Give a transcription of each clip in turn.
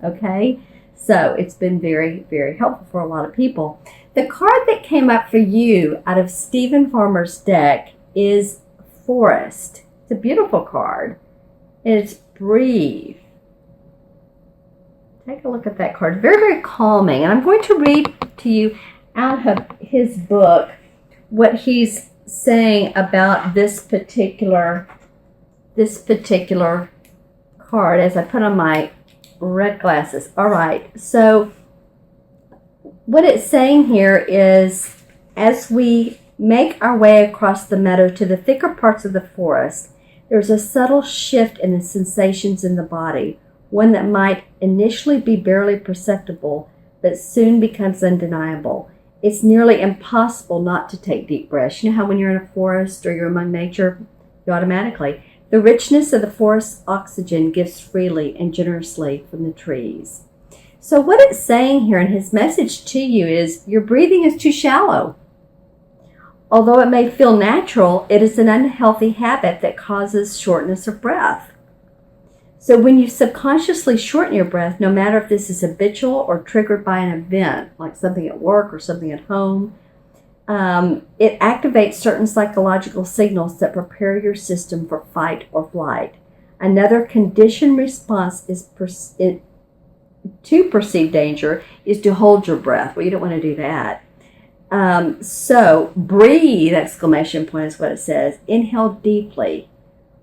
okay? So it's been very, very helpful for a lot of people. The card that came up for you out of Stephen Farmer's deck is Forest. It's a beautiful card, and it's Breathe. Take a look at that card. Very, very calming. And I'm going to read to you out of his book what he's saying about this particular card as I put on my red glasses. All right. So what it's saying here is, as we make our way across the meadow to the thicker parts of the forest, there's a subtle shift in the sensations in the body, one that might initially be barely perceptible, but soon becomes undeniable. It's nearly impossible not to take deep breaths. You know how when you're in a forest or you're among nature, you automatically. The richness of the forest's oxygen gives freely and generously from the trees. So what it's saying here in his message to you is, your breathing is too shallow. Although it may feel natural, it is an unhealthy habit that causes shortness of breath. So when you subconsciously shorten your breath, no matter if this is habitual or triggered by an event, like something at work or something at home, it activates certain psychological signals that prepare your system for fight or flight. Another conditioned response is to perceive danger is to hold your breath. Well, you don't want to do that. So breathe, exclamation point is what it says. Inhale deeply,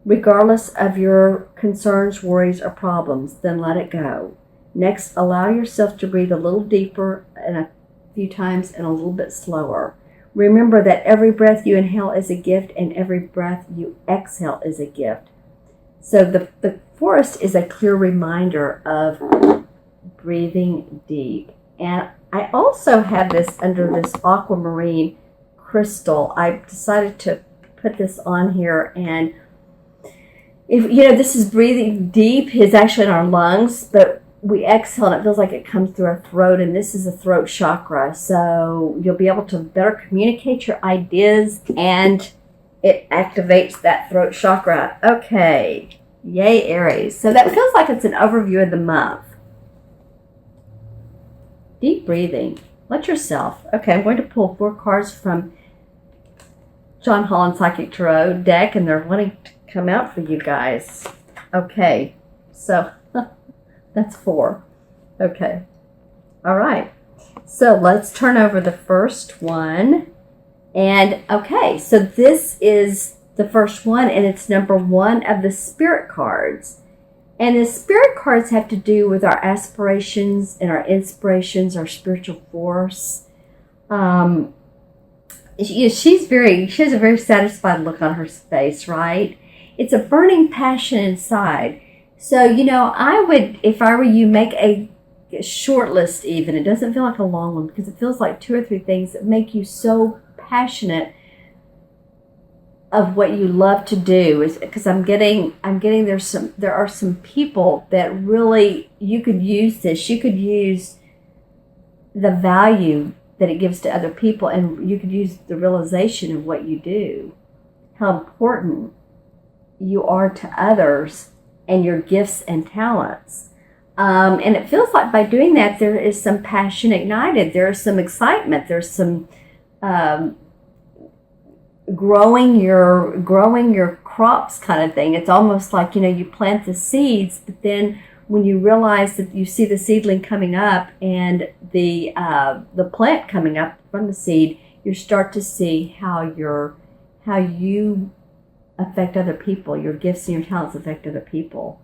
regardless of your concerns, worries, or problems, then let it go. Next, allow yourself to breathe a little deeper and a few times and a little bit slower. Remember that every breath you inhale is a gift and every breath you exhale is a gift. So the forest is a clear reminder of breathing deep. And I also have this under this aquamarine crystal. I decided to put this on here, and if this is breathing deep, is actually in our lungs, but we exhale and it feels like it comes through our throat, and this is a throat chakra. So you'll be able to better communicate your ideas, and it activates that throat chakra. Okay, yay Aries. So that feels like it's an overview of the month. Deep breathing. Let yourself. Okay, I'm going to pull 4 cards from John Holland Psychic Tarot deck, and they're wanting to come out for you guys. Okay, so that's 4. Okay. All right. So let's turn over the first one. And okay, so this is the first one, and it's number 1 of the spirit cards. And the spirit cards have to do with our aspirations and our inspirations, our spiritual force. She has a very satisfied look on her face, right? It's a burning passion inside. So, I would, if I were you, make a short list even. It doesn't feel like a long one, because it feels like 2 or 3 things that make you so passionate of what you love to do. Is because I'm getting there are some people that really, you could use this. You could use the value that it gives to other people, and you could use the realization of what you do, how important you are to others, and your gifts and talents. And it feels like by doing that, there is some passion ignited. There is some excitement. There's some growing your crops kind of thing. It's almost like, you plant the seeds, but then when you realize that you see the seedling coming up and the plant coming up from the seed, you start to see how you affect other people. Your gifts and your talents affect other people.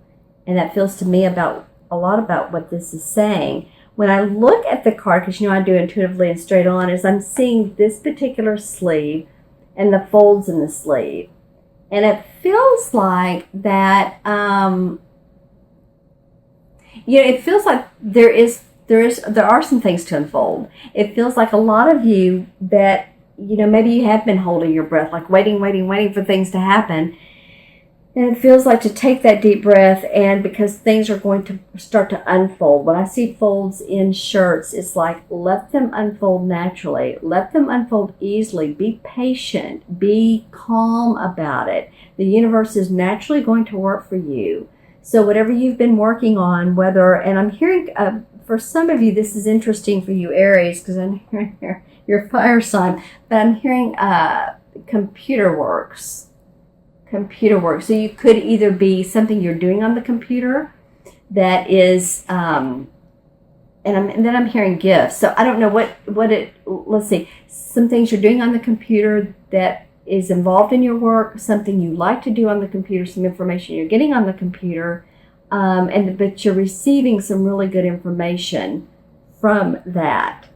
And that feels to me a lot about what this is saying. When I look at the card, because I do intuitively and straight on, is I'm seeing this particular sleeve and the folds in the sleeve. And it feels like that, it feels like there are some things to unfold. It feels like a lot of you that, maybe you have been holding your breath, like waiting for things to happen. And it feels like to take that deep breath, and because things are going to start to unfold. When I see folds in shirts, it's like, let them unfold naturally. Let them unfold easily. Be patient. Be calm about it. The universe is naturally going to work for you. So whatever you've been working on, and I'm hearing, for some of you, this is interesting for you, Aries, because I'm hearing your fire sign, but I'm hearing computer works. Computer work. So you could either be something you're doing on the computer that is, and then I'm hearing gifts. So I don't know let's see, some things you're doing on the computer that is involved in your work, something you like to do on the computer, some information you're getting on the computer, but you're receiving some really good information from that.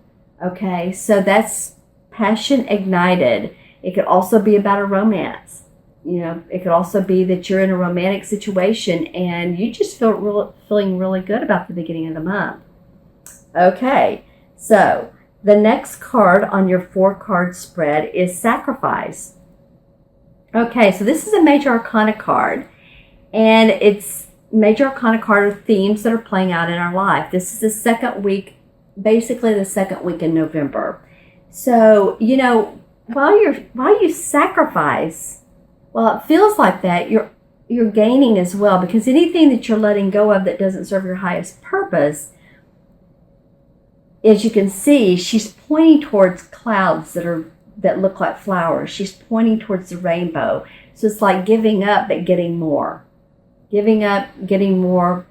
Okay, so that's passion ignited. It could also be about a romance. It could also be that you're in a romantic situation and you just feeling really good about the beginning of the month. Okay, so the next card on your 4-card spread is Sacrifice. Okay, so this is a Major Arcana card, and it's Major Arcana card are themes that are playing out in our life. This is the second week, basically the second week in November. So, while you sacrifice, well, it feels like that you're gaining as well, because anything that you're letting go of that doesn't serve your highest purpose, as you can see, she's pointing towards clouds that look like flowers. She's pointing towards the rainbow. So it's like giving up but getting more. Giving up, getting more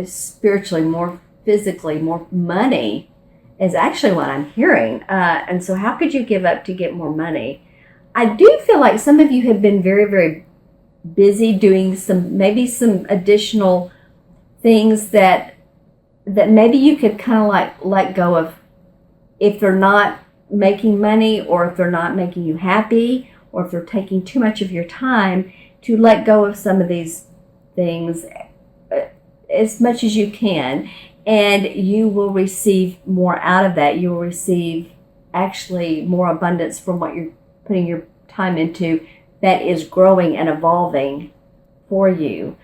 spiritually, more physically, more money is actually what I'm hearing. And so how could you give up to get more money? I do feel like some of you have been very, very busy doing maybe some additional things that maybe you could kind of like let go of if they're not making money, or if they're not making you happy, or if they're taking too much of your time, to let go of some of these things as much as you can, and you will receive more out of that. You will receive actually more abundance from what you're putting your time into that is growing and evolving for you.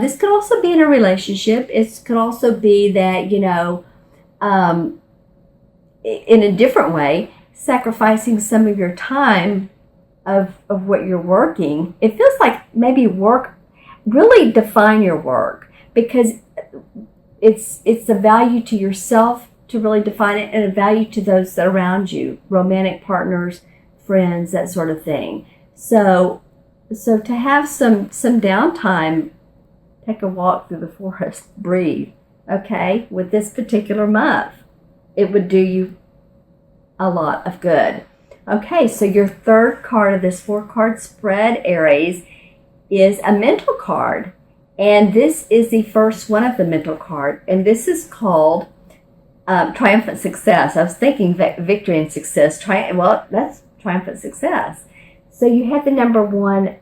This could also be in a relationship. It could also be that, in a different way, sacrificing some of your time of what you're working. It feels like maybe really define your work, because it's a value to yourself to really define it, and a value to those that are around you, romantic partners, friends, that sort of thing. So to have some downtime, take a walk through the forest, breathe, okay, with this particular month, it would do you a lot of good. Okay, so your third card of this 4-card spread, Aries, is a mental card. And this is the first one of the mental card. And this is called Triumphant Success. I was thinking victory and success. Well, that's triumphant success. So you have the number 1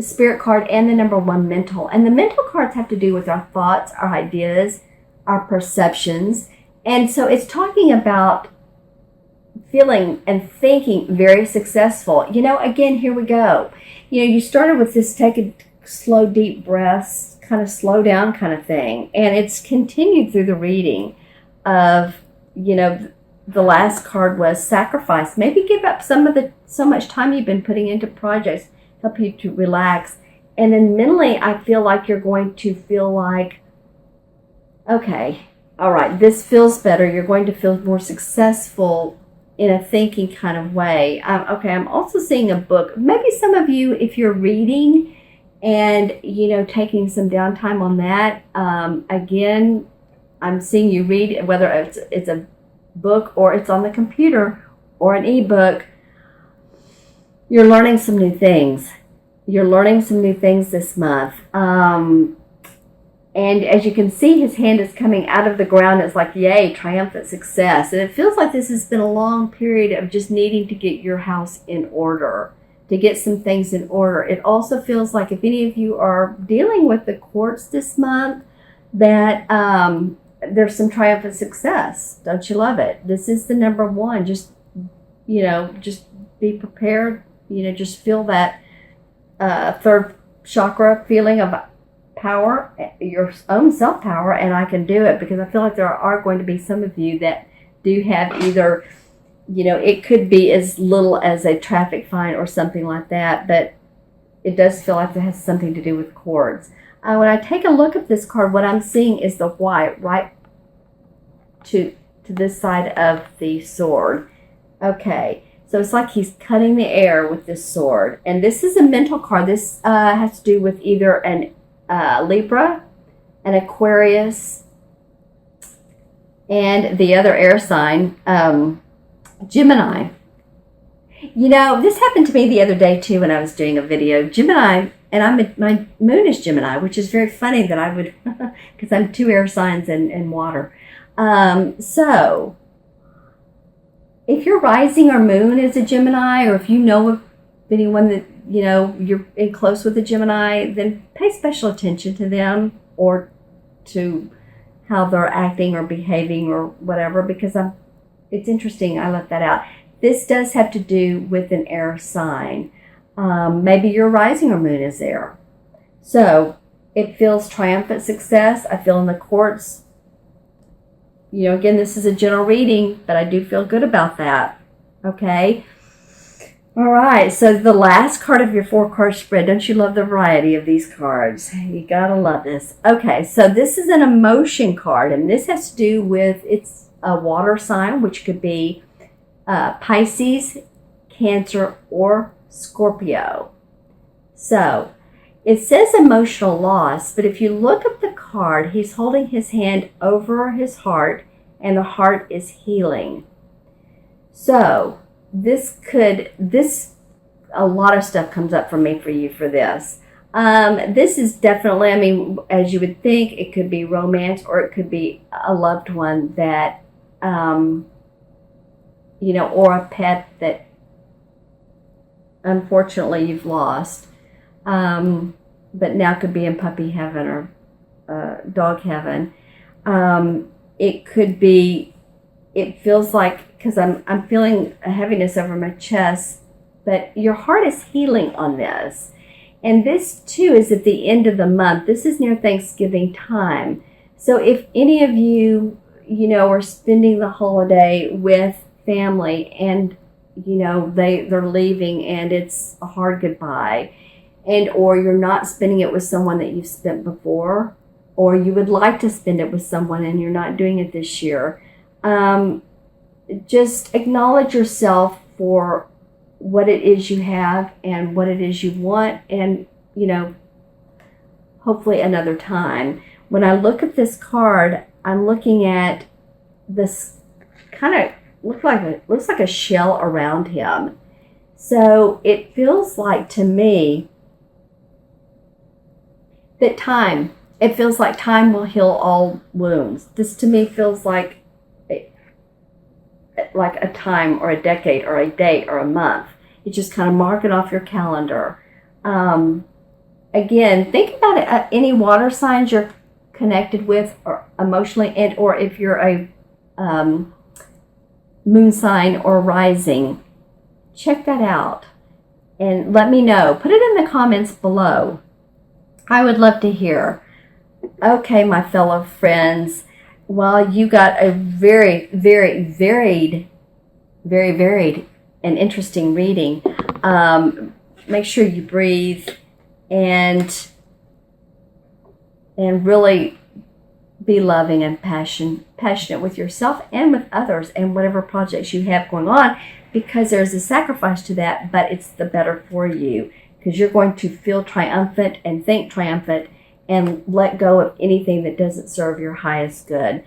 spirit card and the number 1 mental. And the mental cards have to do with our thoughts, our ideas, our perceptions. And so it's talking about feeling and thinking very successful. Again, here we go. You started with this take a slow, deep breaths, kind of slow down kind of thing. And it's continued through the reading of, the last card was Sacrifice. Maybe give up so much time you've been putting into projects, help you to relax. And then mentally, I feel like you're going to feel like, okay, all right, this feels better. You're going to feel more successful in a thinking kind of way. Okay, I'm also seeing a book. Maybe some of you, if you're reading and, taking some downtime on that, again, I'm seeing you read, whether it's a book or it's on the computer or an ebook. You're learning some new things. You're learning some new things this month. And as you can see, his hand is coming out of the ground. It's like, yay, triumphant success. And it feels like this has been a long period of just needing to get your house in order, to get some things in order. It also feels like if any of you are dealing with the courts this month, that there's some triumphant success. Don't you love it? This is the number 1. Just be prepared. Just feel that third chakra feeling of power, your own self-power, and I can do it, because I feel like there are going to be some of you that do have either, it could be as little as a traffic fine or something like that, but it does feel like it has something to do with cords. When I take a look at this card, what I'm seeing is the white right to this side of the sword. Okay, so it's like he's cutting the air with this sword. And this is a mental card. This has to do with either an Libra, an Aquarius, and the other air sign, Gemini. You know, this happened to me the other day too when I was doing a video. Gemini, and my moon is Gemini, which is very funny that I would, because I'm 2 air signs and water. So, if your rising or moon is a Gemini, or if you know of anyone that, you know, you're in close with a Gemini, then pay special attention to them or to how they're acting or behaving or whatever, because it's interesting. I left that out. This does have to do with an air sign. Maybe your rising or moon is there. So it feels triumphant success. I feel in the courts. You know, again, this is a general reading, but I do feel good about that. Okay. All right. So the last card of your 4-card spread. Don't you love the variety of these cards? You gotta love this. Okay. So this is an emotion card, and this has to do with, it's a water sign, which could be Pisces, Cancer, or Scorpio. So it says emotional loss, but if you look at the card, he's holding his hand over his heart, and the heart is healing. So a lot of stuff comes up for me for you for this. This is definitely, I mean, as you would think, it could be romance, or it could be a loved one that, you know, or a pet that unfortunately you've lost, but now could be in puppy heaven or dog heaven. It could be, it feels like, because I'm feeling a heaviness over my chest, but your heart is healing on this. And this too is at the end of the month. This is near Thanksgiving time. So if any of you, you know, are spending the holiday with family, and you know they're leaving and it's a hard goodbye, and or you're not spending it with someone that you've spent before, or you would like to spend it with someone and you're not doing it this year, just acknowledge yourself for what it is you have and what it is you want, and you know, hopefully another time. When I look at this card, I'm looking at this kind of looks like a shell around him. So it feels like to me that it feels like time will heal all wounds. This to me feels like a time or a decade or a date or a month. You just kind of mark it off your calendar. Again, think about it, any water signs you're connected with or emotionally, and or if you're a moon sign or rising, check that out and let me know. Put it in the comments below. I would love to hear. Okay, my fellow friends, well, you got a very, very varied and interesting reading. Make sure you breathe and really be loving and passionate with yourself and with others and whatever projects you have going on, because there's a sacrifice to that, but it's the better for you, because you're going to feel triumphant and think triumphant and let go of anything that doesn't serve your highest good.